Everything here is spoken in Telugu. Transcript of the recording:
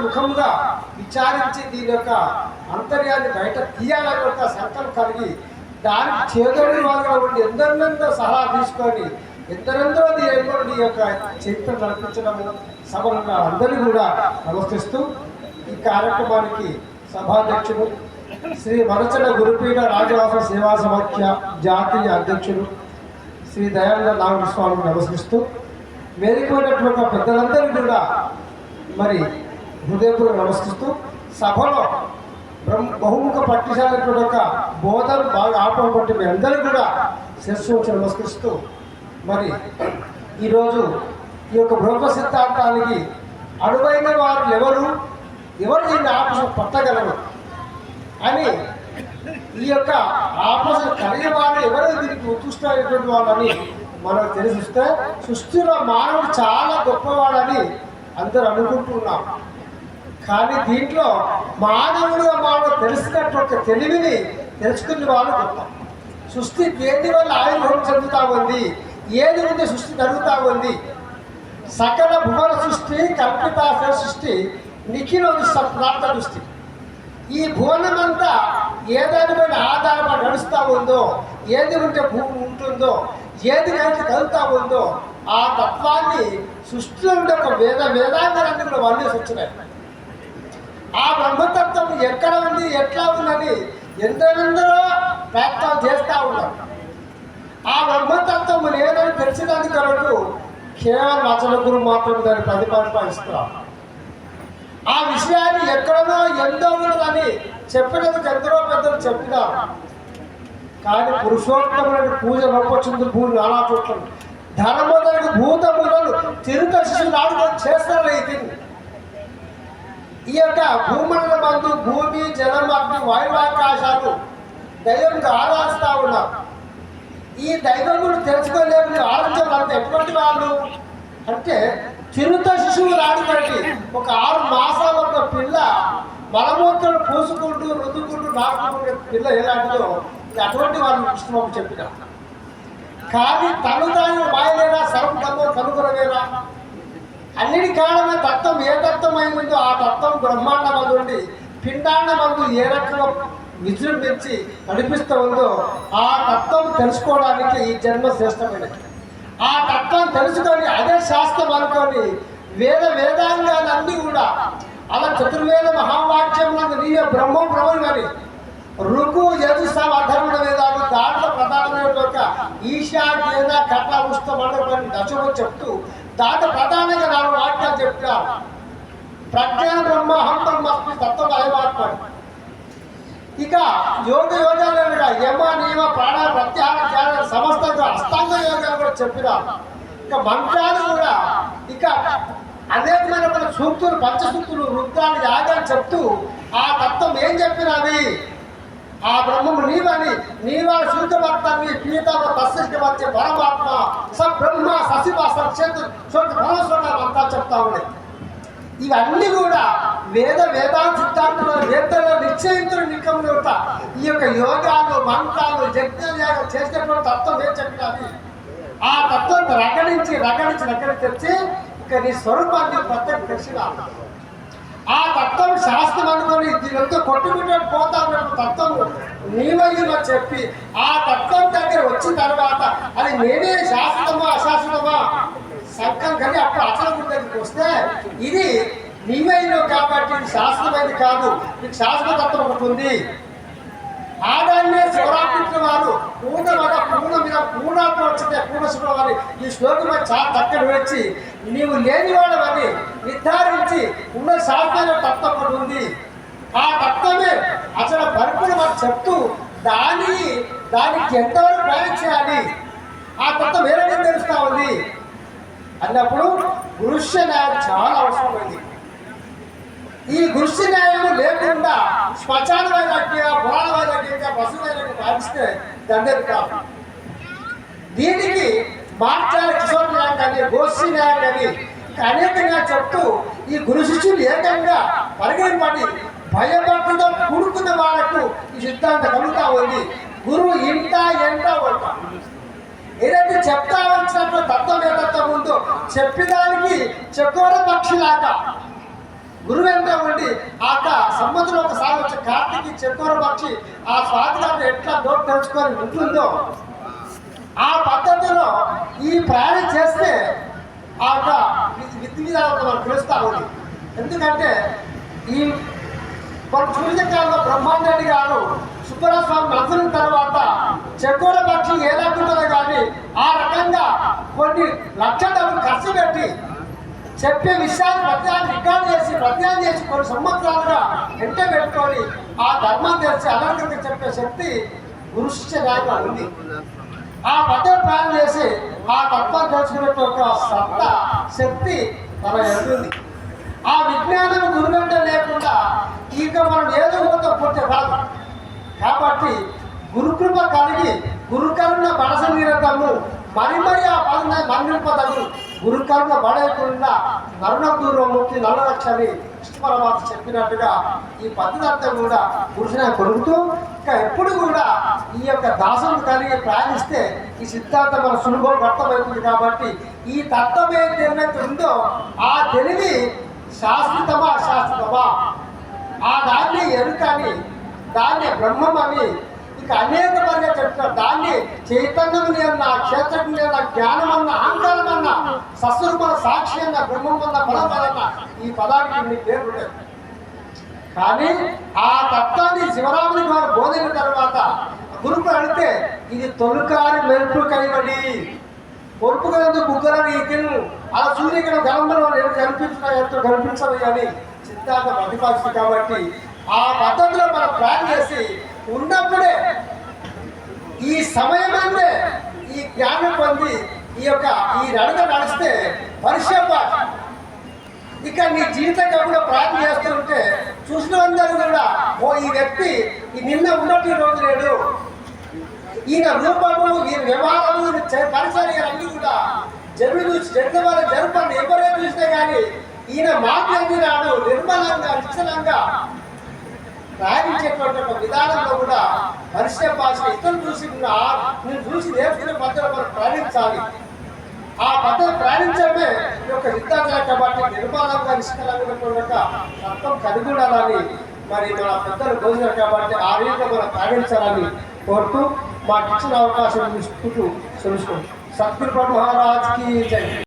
ముఖముగా విచారించి దీని యొక్క అంతర్యాన్ని బయట తీయాలని ఒక సంకల్పం కలిగి దానికి చేదోడి వాళ్ళగా ఉండి ఎందరినందో సలహా తీసుకొని ఎందరెందో నీ యొక్క చరిత్ర నడిపించడము సభలో అందరినీ కూడా నమస్కరిస్తూ ఈ కార్యక్రమానికి సభాధ్యక్షుడు శ్రీ మనచల గురుపీఠ రాజవాస సేవా సమాఖ్య జాతీయ అధ్యక్షుడు శ్రీ దయానంద నాగస్వామిని నమస్కరిస్తూ వేదికైనటువంటి పెద్దలందరినీ కూడా మరి హృదయపూర్వక నమస్కరిస్తూ సభలో బహుముఖ పట్టించాలనేటువంటి ఒక బోధన బాగా ఆపబట్టి మీ అందరికీ కూడా శిరస్సు వచ్చి నమస్కరిస్తూ మరి ఈరోజు ఈ యొక్క బ్రహ్మ సిద్ధాంతానికి అడుగైన వారు ఎవరు దీన్ని ఆపోజిట్ పట్టగలరు అని ఈ యొక్క ఆపోజిట్ కలిగిన వారు ఎవరు దీనికి ఉత్కృష్టమైనటువంటి వాళ్ళని మనకు తెలిసిస్తే సృష్టిలో మానవుడు చాలా గొప్పవాడని అందరూ అనుకుంటున్నాం. కానీ దీంట్లో మానవుడుగా తెలిసినటువంటి తెలివిని తెలుసుకునే వాళ్ళు గొప్ప. సృష్టి దేని వల్ల ఆయుర్వేదం చెందుతా ఉంది, ఏది ఉంటే సృష్టి జరుగుతూ ఉంది. సకల భువన సృష్టి కల్పితాశ సృష్టి నిఖిల ప్రాంత సృష్టి. ఈ భువనమంతా ఏ దానిపైన ఆధారపడి నడుస్తూ ఉందో, ఏది ఉంటే భూమి ఉంటుందో, ఏది కలిసి కలుగుతూ ఉందో ఆ తత్వాన్ని సృష్టిలో ఉండే ఒక వేదాంగాలన్నీ కూడా వర్ణించి వచ్చినాయి. ఆ బ్రహ్మతత్వం ఎక్కడ ఉంది, ఎట్లా ఉందని ఎందరెందరో ప్రయత్నం చేస్తూ ఉన్నారు. ఆ బ్రహ్మతత్వం లేదని తెలిసినందుకు కొరకు కేవలం అచల గురు మాత్రం దాన్ని ప్రతిపాదిస్తున్నారు. ఆ విషయాన్ని ఎక్కడనో ఎంతో ఉన్నదని చెప్పినందుకు ఎందరో పెద్దలు చెప్పినారు. కానీ పురుషోత్తములకు పూజ నొప్పొచ్చింది భూమి నానా చోట్ల ధర్మదలకు భూతములను చిరుత శిశువులు ఆడుకొని చేస్తారు. ఈ యొక్క భూమండల మందు భూమి జలం అగ్ని వాయువాకాశాలు దైవంగా ఆరాధిస్తూ ఉన్నారు. ఈ దైవములు తెలుసుకోలేని ఆలోచనలు ఎటువంటి వాళ్ళు అంటే చిరుత శిశువులు ఆడుబట్టి ఒక 6 మాసాల ఒక పిల్ల మలమూత్రలు పూసుకుంటూ రుద్దుకుంటూ నాటుకుంటే పిల్ల ఎలాంటిదో అటువంటి వాళ్ళు కృష్ణబాబు చెప్పిన. కానీ తాను మాయలేరా సర్వధర్మం కనుగొనలేరా అన్నిటి కారణమే తత్వం ఏ తత్వం అయిందో ఆ తత్వం బ్రహ్మాండ మందు ఉండి పిండాండ మందు ఏ రకంగా విజృంభించి నడిపిస్తూ ఉందో ఆ తత్వం తెలుసుకోవడానికి ఈ జన్మ శ్రేష్టమైనది. ఆ తత్వం తెలుసుకొని అదే శాస్త్రం అనుకొని వేదాంగాలన్నీ కూడా అలా చతుర్వేద మహావాక్యములను నీవే బ్రహ్మం అని రుకు యజుసామ అధర్మణ వేదాలు దాంట్లో ప్రధానమైన ఈశాన్యేద కట్ల ఉష్టమండలని దశలో చెప్తూ దాంట్లో ప్రధానంగా 4 వాక్యాలు చెప్పారు. ప్రజ్ఞాన బ్రహ్మ అహం బ్రహ్మస్మి తత్వం అయమాత్మ. ఇక యోగాలుగా యమ నియమ ప్రాణ ప్రత్యాహార ధ్యాన సమస్తంగా అష్టాంగ యోగాలు కూడా చెప్పినారు. ఇక మంత్రాలు కూడా ఇక అనేకమైన మన సూక్తులు పంచసూక్తులు వృత్తాలు యాగాలు చెప్తూ ఆ తత్వం ఏం చెప్పినవి ఆ బ్రహ్మము నీవని నీవాడు శుద్ధభక్తాన్ని పీతావ తస్సికి వచ్చే పరమాత్మ స బ్రహ్మ సశివ సక్షేతు అంతా చెప్తా ఉన్నాయి. ఇవన్నీ కూడా వేదాంత సిద్ధాంతంలో వేదాల్లో నిశ్చయించిన నిఖంలో ఈ యొక్క యోగాలు మంత్రాలు యజ్ఞయాగం చేసేటువంటి తత్వం ఏం చెప్పినది ఆ తత్వం రగడించి తెచ్చి ఇక నీ స్వరూపాన్ని ప్రత్యేక తెలిసిన ఆ తత్వం శాస్త్రం అనుకొని దీనితో కొట్టుకుంటే పోతా తత్వం నీవయ్యమో చెప్పి ఆ తత్వం దగ్గర వచ్చిన తర్వాత అది నేనే శాశ్వతమా అశాశ్వతమా సంకల్పం కానీ అప్పుడు అసలు దగ్గరికి వస్తే ఇది నీవైనవు కాబట్టి ఇది శాశ్వతమైనది కాదు, నీకు శాశ్వత తత్వం ఒకటి ఉంది. ఆదాన్నే శివరాత్రి వారు పూర్ణాత్మ వచ్చిందే పూర్ణశుభ్రం అని ఈ శ్లోకం చాలా చక్కని వచ్చి నీవు లేనివాడవని నిర్ధారించి ఉన్న శాస్త్రమైన తత్వం ఒకటి ఉంది. ఆ తత్వమే అసలు పరిపూర్ణ చెప్తూ దానికి ఎంతవరకు ప్రయాణం చేయాలి ఆ తత్వం వేరే తెలుస్తూ ఉంది అన్నప్పుడు గృహ్య న్యాయం చాలా అవసరమైంది. ఈ గృహ్య న్యాయము లేకుండా శ్మశాన వైరాగ్య పురాణ వైరాగ్యంగా పశువైరాగ్యం పాటిస్తే దండది కాదు. దీనికి మార్చాల కిషోర్ న్యాయం కానీ గోష్ఠి న్యాయం కానీ అనేకంగా చెప్తూ ఈ గురు శిష్యులు ఏకంగా పరిగణపడి భయభక్తితో కూడుకున్న వాళ్ళకు ఈ సిద్ధాంతం కలుగుతా ఉంది. గురువు ఇంట ఎంట వంట ఏదైతే చెప్తా వచ్చినప్పుడు తత్వం ఏ తత్వం ఉందో చెప్పేదానికి చకోర పక్షిలాగా గురువు ఎంత కష్టపడి ఆ సంవత్సరం ఒకసారి వచ్చే కార్తీకి చెక్కూర పక్షి ఆ స్వాతిగారిని ఎట్లా నోటు తెలుసుకొని ఉంటుందో ఆ పద్ధతిలో ఈ ప్రయాణం చేస్తే ఆ విధి విధానంలో మనం తెలుస్తాము. ఎందుకంటే ఈ మన సూర్యకాలంలో బ్రహ్మాండరెడ్డి గారు సుబ్బరాస్వామి నడిచిన తర్వాత చెక్కూర పక్షి ఏ రకంగా కానీ ఆ రకంగా కొన్ని లక్షల డబ్బులు ఖర్చు పెట్టి చెప్పే విషయాన్ని ప్రత్యాన్ని రికార్డు చేసి కొన్ని సంవత్సరాలుగా వెంట పెట్టుకొని ఆ ధర్మాన్ని తెలిసి అలంకృతంగా చెప్పే శక్తి గురు శిష్య న్యాయంగా ఉంది. ఆ పద్ధతి ప్రయాణం చేసి ఆ తత్వాన్ని తెలుసుకునే ఒక సత్తా శక్తి మన ఎదుగుంది. ఆ విజ్ఞానం గురుగంట లేకుండా ఇక మనం ఏదో పోతే పూర్తి కాదు. కాబట్టి గురుకృప కలిగి గురుకరుణ బడస నిరతము మరి ఆ పదన మన్నింపదగు గురుకరుణ బడయకుండా నరుణ దూరముక్తి నల్లరక్షని కృష్ణ చెప్పినట్టుగా ఈ పద్ధతి కూడా పురుషుని కొడుకుతూ ఇంకా ఎప్పుడు కూడా ఈ యొక్క దాసులు కలిగి ప్రయాణిస్తే ఈ సిద్ధాంతం మన సులభం అర్థమవుతుంది. కాబట్టి ఈ తత్వం ఏదైతే ఉందో ఆ తెలివి శాశ్వతమా అశాశ్వతమా ఆ దాన్ని ఎరుకని దాన్ని బ్రహ్మం అని ఇక అనేక మందిగా చెప్తున్నారు. దాన్ని చైతన్యం అన్న క్షేత్రం అన్న జ్ఞానం అన్న అహంకారం అన్న సస్వరూప సాక్షి అన్న బ్రహ్మం అన్న బలం అన్న ఈ పదానికి మీ పేరు లేదు. కానీ ఆ తత్వాన్ని శివరాముని వారు బోధిన తర్వాత గురుకులు అడిగితే ఇది తొలుకారి మెరుపు కైవడి పొరుపు కదందు బుగ్గలని ఇతను ఆ సూర్యకిరణ గలంలో కనిపించదు అని సిద్ధాంతం ప్రతిపాదిస్తుంది. కాబట్టి ఆ పద్ధతిలో మనం ప్లాన్ చేసి ఉన్నప్పుడే ఈ సమయమే ఈ జ్ఞానం పొంది ఈ నడక నడిస్తే పరిశ్రమ ఇక నీ జీవితంగా కూడా ప్రార్థన చేస్తుంటే చూసిన అందరూ కూడా ఈ వ్యక్తి నిన్న ఉన్నట్టు రోజు లేడు, ఈయన రూపము ఈయన వ్యవహారము పరిసరాలు అన్ని కూడా జరిగిన వారు జరపండి ఎవరైనా చూసినా కానీ ఈయన మాట్లాడి రాడు నిర్మలంగా నిశ్చలంగా ప్రయాణించేటువంటి ఒక విధానంలో కూడా పరిచయ భాష ఇతరులు చూసి నేను చూసి నేర్చుకునే పద్ధతిలో మనం ప్రయాణించాలి. ఆ పద్ధతి ప్రయాణించడమే ఈ యొక్క విద్యార్థులు కాబట్టి నిర్మాణంగా నిష్కలంగా అర్థం కలిగి ఉండాలని మరి మన పెద్దలు బోధినారు. కాబట్టి ఆ రీతిలో మనం ప్రయాణించాలని కోరుతూ మాకు ఇచ్చిన అవకాశం చూసుకుంటూ తెలుసుకోండి. సద్గురు మహారాజ్కి జై.